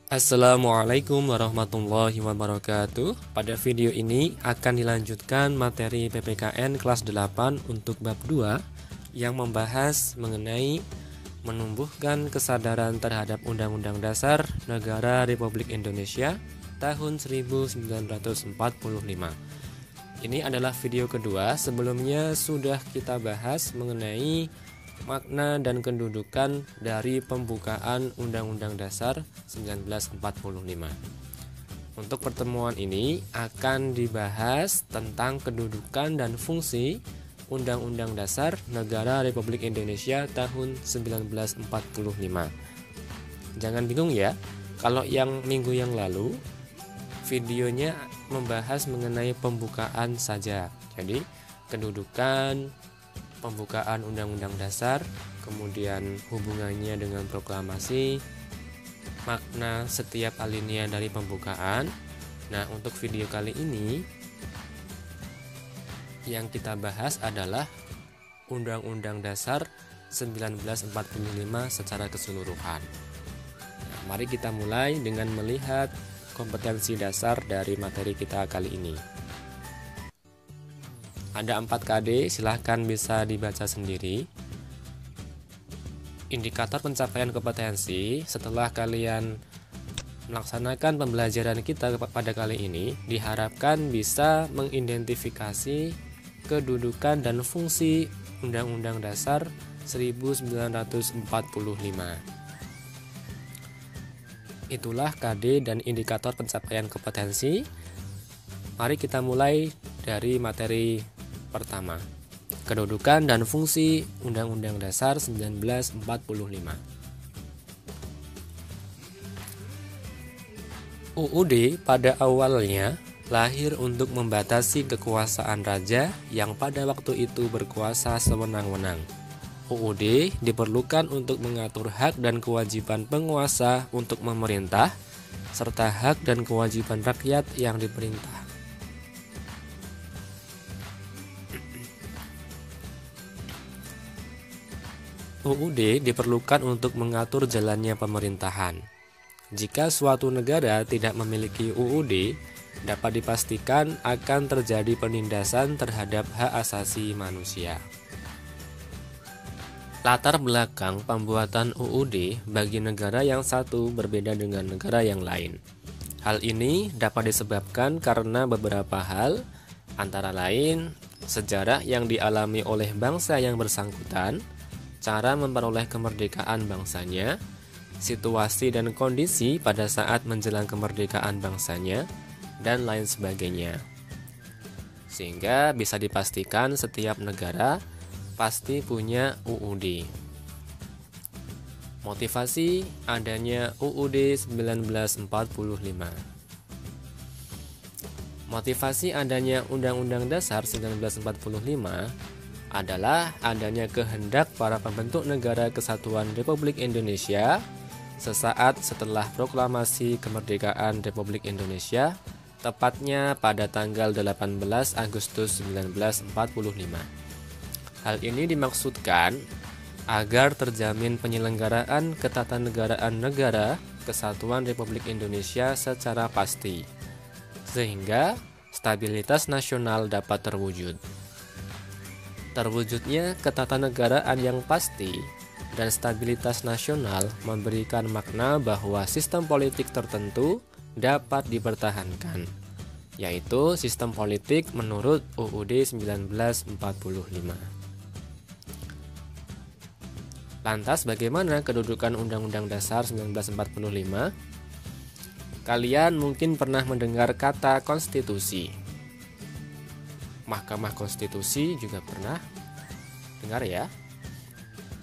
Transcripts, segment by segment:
Assalamualaikum warahmatullahi wabarakatuh. Pada video ini akan dilanjutkan materi PPKN kelas 8 untuk bab 2 yang membahas mengenai menumbuhkan kesadaran terhadap Undang-Undang Dasar Negara Republik Indonesia tahun 1945. Ini adalah video kedua. Sebelumnya sudah kita bahas mengenai makna dan kedudukan dari pembukaan Undang-Undang Dasar 1945. Untuk pertemuan ini akan dibahas tentang kedudukan dan fungsi Undang-Undang Dasar Negara Republik Indonesia tahun 1945. Jangan bingung ya, kalau yang minggu yang lalu videonya membahas mengenai pembukaan saja. Jadi kedudukan, pembukaan Undang-Undang Dasar, kemudian hubungannya dengan proklamasi, makna setiap alinea dari pembukaan. Nah, untuk video kali ini yang kita bahas adalah Undang-Undang Dasar 1945 secara keseluruhan. Nah, mari kita mulai dengan melihat kompetensi dasar dari materi kita kali ini. Ada 4 KD, silahkan bisa dibaca sendiri. Indikator pencapaian kompetensi setelah kalian melaksanakan pembelajaran kita pada kali ini diharapkan bisa mengidentifikasi kedudukan dan fungsi Undang-Undang Dasar 1945. Itulah KD dan indikator pencapaian kompetensi. Mari kita mulai dari materi pertama, kedudukan dan fungsi Undang-Undang Dasar 1945. UUD pada awalnya lahir untuk membatasi kekuasaan raja yang pada waktu itu berkuasa sewenang-wenang. UUD diperlukan untuk mengatur hak dan kewajiban penguasa untuk memerintah, serta hak dan kewajiban rakyat yang diperintah. UUD diperlukan untuk mengatur jalannya pemerintahan. Jika suatu negara tidak memiliki UUD, dapat dipastikan akan terjadi penindasan terhadap hak asasi manusia. Latar belakang pembuatan UUD bagi negara yang satu berbeda dengan negara yang lain. Hal ini dapat disebabkan karena beberapa hal, antara lain sejarah yang dialami oleh bangsa yang bersangkutan, cara memperoleh kemerdekaan bangsanya, situasi dan kondisi pada saat menjelang kemerdekaan bangsanya, dan lain sebagainya. Sehingga bisa dipastikan setiap negara pasti punya UUD. Motivasi adanya UUD 1945. Motivasi adanya Undang-Undang Dasar 1945 adalah adanya kehendak para pembentuk negara kesatuan Republik Indonesia sesaat setelah proklamasi kemerdekaan Republik Indonesia, tepatnya pada tanggal 18 Agustus 1945. Hal ini dimaksudkan agar terjamin penyelenggaraan ketatanegaraan negara kesatuan Republik Indonesia secara pasti, sehingga stabilitas nasional dapat terwujud. Terwujudnya ketatanegaraan yang pasti dan stabilitas nasional memberikan makna bahwa sistem politik tertentu dapat dipertahankan, yaitu sistem politik menurut UUD 1945. Lantas bagaimana kedudukan Undang-Undang Dasar 1945? Kalian mungkin pernah mendengar kata konstitusi. Mahkamah Konstitusi juga pernah dengar ya.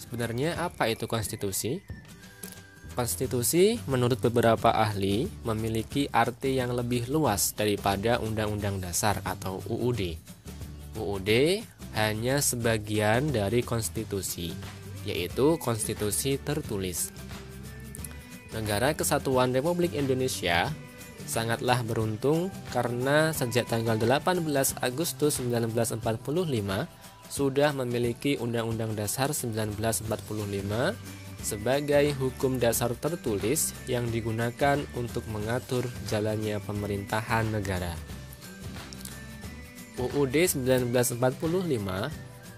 Sebenarnya apa itu konstitusi? Konstitusi menurut beberapa ahli memiliki arti yang lebih luas daripada Undang-Undang Dasar atau UUD. UUD hanya sebagian dari konstitusi, yaitu konstitusi tertulis. Negara Kesatuan Republik Indonesia sangatlah beruntung karena sejak tanggal 18 Agustus 1945 sudah memiliki Undang-Undang Dasar 1945 sebagai hukum dasar tertulis yang digunakan untuk mengatur jalannya pemerintahan negara. UUD 1945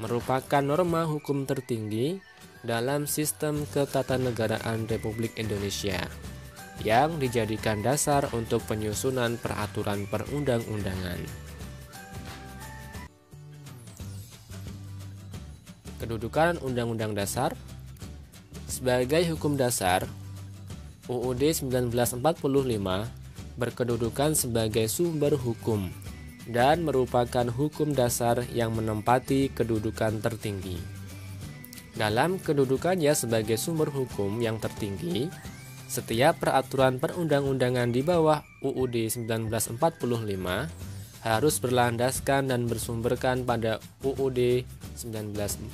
merupakan norma hukum tertinggi dalam sistem ketatanegaraan Republik Indonesia yang dijadikan dasar untuk penyusunan peraturan perundang-undangan. Kedudukan Undang-Undang Dasar. Sebagai hukum dasar, UUD 1945 berkedudukan sebagai sumber hukum dan merupakan hukum dasar yang menempati kedudukan tertinggi. Dalam kedudukannya sebagai sumber hukum yang tertinggi, setiap peraturan perundang-undangan di bawah UUD 1945 harus berlandaskan dan bersumberkan pada UUD 1945.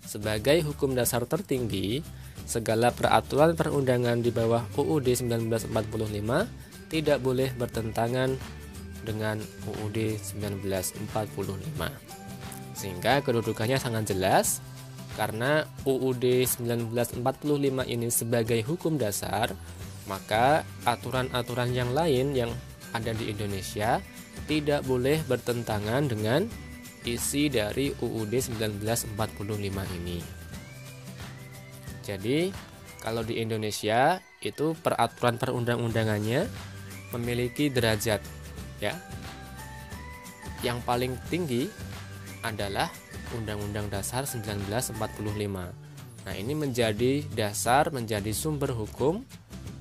Sebagai hukum dasar tertinggi, segala peraturan perundangan di bawah UUD 1945 tidak boleh bertentangan dengan UUD 1945. Sehingga kedudukannya sangat jelas, karena UUD 1945 ini sebagai hukum dasar, maka aturan-aturan yang lain yang ada di Indonesia tidak boleh bertentangan dengan isi dari UUD 1945 ini. Jadi, kalau di Indonesia itu peraturan perundang-undangannya memiliki derajat, ya. Yang paling tinggi adalah Undang-Undang Dasar 1945. Nah, ini menjadi dasar, menjadi sumber hukum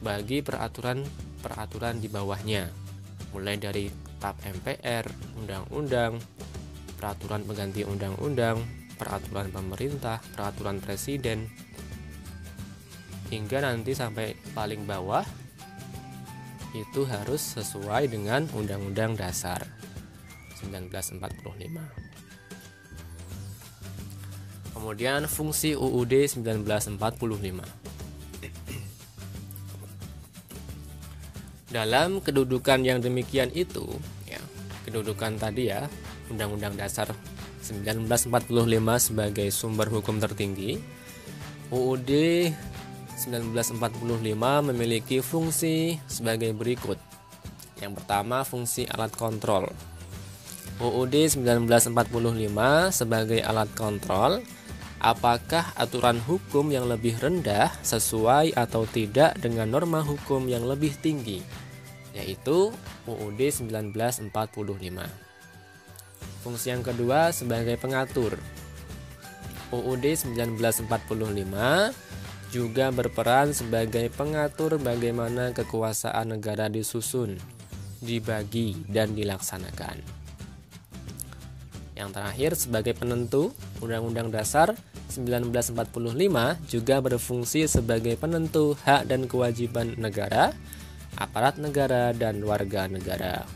bagi peraturan di bawahnya. Mulai dari TAP MPR, undang-undang, peraturan pengganti undang-undang, peraturan pemerintah, peraturan presiden, hingga nanti sampai paling bawah itu harus sesuai dengan Undang-Undang Dasar 1945. Kemudian fungsi UUD 1945. Dalam kedudukan yang demikian itu, ya, kedudukan tadi ya, Undang-Undang Dasar 1945 sebagai sumber hukum tertinggi, UUD 1945 memiliki fungsi sebagai berikut. Yang pertama, fungsi alat kontrol. UUD 1945 sebagai alat kontrol apakah aturan hukum yang lebih rendah sesuai atau tidak dengan norma hukum yang lebih tinggi, yaitu UUD 1945. Fungsi yang kedua sebagai pengatur. UUD 1945 juga berperan sebagai pengatur bagaimana kekuasaan negara disusun, dibagi, dan dilaksanakan. Yang terakhir sebagai penentu, Undang-Undang Dasar 1945 juga berfungsi sebagai penentu hak dan kewajiban negara, aparat negara, dan warga negara.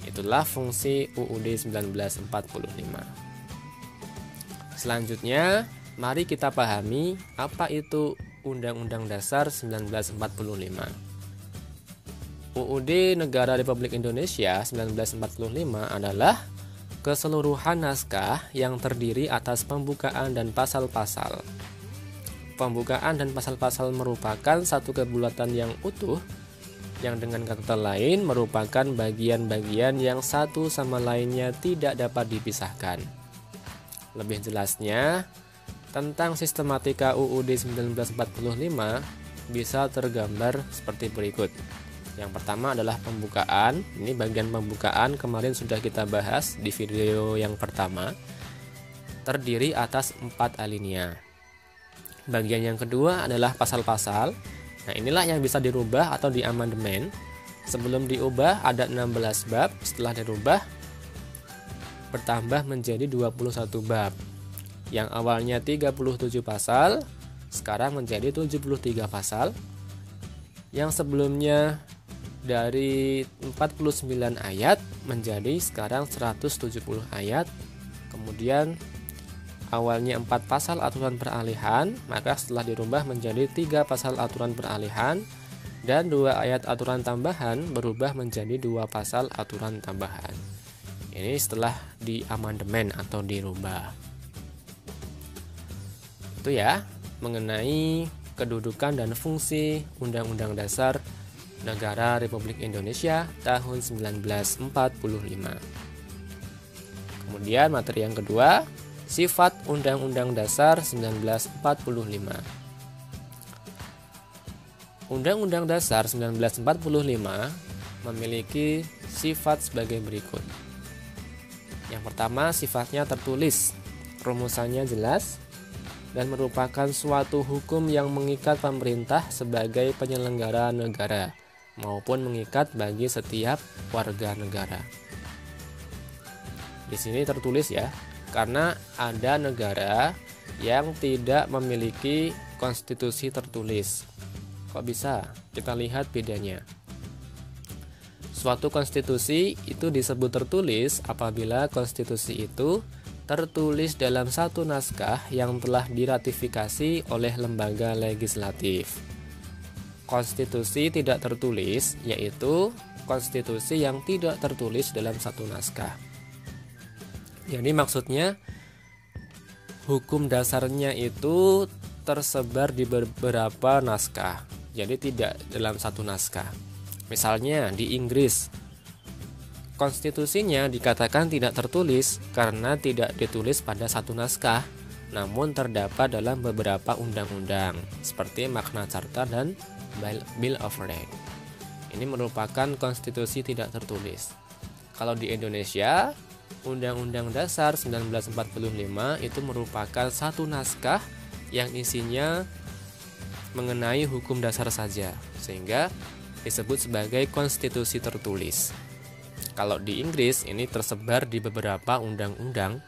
Itulah fungsi UUD 1945. Selanjutnya, mari kita pahami apa itu Undang-Undang Dasar 1945. UUD Negara Republik Indonesia 1945 adalah keseluruhan naskah yang terdiri atas pembukaan dan pasal-pasal. Pembukaan dan pasal-pasal merupakan satu kebulatan yang utuh, yang dengan kata lain merupakan bagian-bagian yang satu sama lainnya tidak dapat dipisahkan. Lebih jelasnya, tentang sistematika UUD 1945 bisa tergambar seperti berikut. Yang pertama adalah pembukaan. Ini bagian pembukaan kemarin sudah kita bahas di video yang pertama. Terdiri atas 4 alinea. Bagian yang kedua adalah pasal-pasal. Nah, inilah yang bisa dirubah atau diamandemen. Sebelum diubah ada 16 bab, setelah dirubah bertambah menjadi 21 bab. Yang awalnya 37 pasal, sekarang menjadi 73 pasal. Yang sebelumnya dari 49 ayat menjadi sekarang 170 ayat. Kemudian awalnya 4 pasal aturan peralihan, maka setelah dirubah menjadi 3 pasal aturan peralihan, dan 2 ayat aturan tambahan berubah menjadi 2 pasal aturan tambahan. Ini setelah diamandemen atau dirubah. Itu ya, mengenai kedudukan dan fungsi Undang-Undang Dasar Negara Republik Indonesia tahun 1945. Kemudian materi yang kedua, sifat Undang-Undang Dasar 1945. Undang-Undang Dasar 1945 memiliki sifat sebagai berikut. Yang pertama, sifatnya tertulis, rumusannya jelas, dan merupakan suatu hukum yang mengikat pemerintah sebagai penyelenggara negara maupun mengikat bagi setiap warga negara. Di sini tertulis ya, karena ada negara yang tidak memiliki konstitusi tertulis. Kok bisa? Kita lihat bedanya. Suatu konstitusi itu disebut tertulis apabila konstitusi itu tertulis dalam satu naskah yang telah diratifikasi oleh lembaga legislatif. Konstitusi tidak tertulis yaitu konstitusi yang tidak tertulis dalam satu naskah. Jadi maksudnya hukum dasarnya itu tersebar di beberapa naskah. Jadi tidak dalam satu naskah. Misalnya di Inggris, konstitusinya dikatakan tidak tertulis karena tidak ditulis pada satu naskah, namun terdapat dalam beberapa undang-undang seperti Magna Carta dan Bill of Rights. Ini merupakan konstitusi tidak tertulis. Kalau di Indonesia, Undang-Undang Dasar 1945 itu merupakan satu naskah yang isinya mengenai hukum dasar saja, sehingga disebut sebagai konstitusi tertulis. Kalau di Inggris ini tersebar di beberapa undang-undang,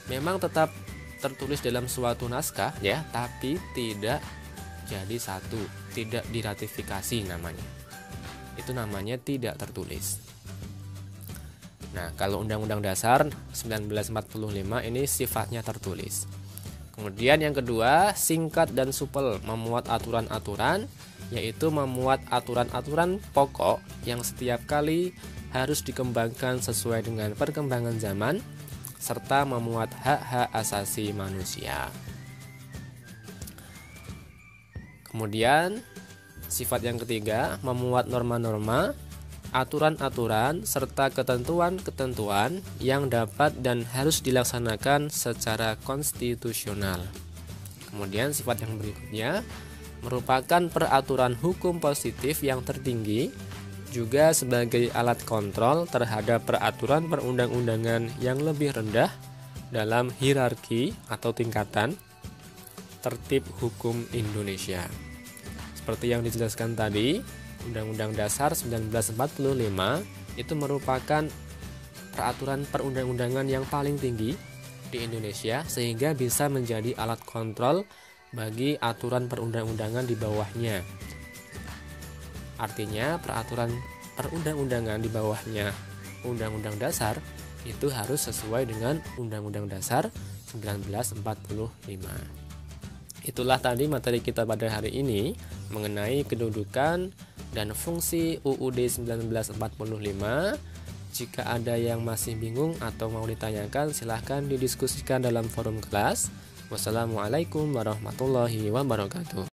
memang tetap tertulis dalam suatu naskah ya, tapi tidak jadi satu, tidak diratifikasi namanya. Itu namanya tidak tertulis. Nah, kalau Undang-Undang Dasar 1945 ini sifatnya tertulis. Kemudian yang kedua, singkat dan supel, memuat aturan-aturan, yaitu memuat aturan-aturan pokok yang setiap kali harus dikembangkan sesuai dengan perkembangan zaman, serta memuat hak-hak asasi manusia. Kemudian sifat yang ketiga, memuat norma-norma, aturan-aturan, serta ketentuan-ketentuan yang dapat dan harus dilaksanakan secara konstitusional. Kemudian sifat yang berikutnya, merupakan peraturan hukum positif yang tertinggi, juga sebagai alat kontrol terhadap peraturan perundang-undangan yang lebih rendah dalam hierarki atau tingkatan tertib hukum Indonesia. Seperti yang dijelaskan tadi, Undang-Undang Dasar 1945 itu merupakan peraturan perundang-undangan yang paling tinggi di Indonesia, sehingga bisa menjadi alat kontrol bagi aturan perundang-undangan di bawahnya. Artinya peraturan perundang-undangan di bawahnya Undang-Undang Dasar itu harus sesuai dengan Undang-Undang Dasar 1945. Itulah tadi materi kita pada hari ini mengenai kedudukan dan fungsi UUD 1945. Jika ada yang masih bingung atau mau ditanyakan, silahkan didiskusikan dalam forum kelas. Wassalamualaikum warahmatullahi wabarakatuh.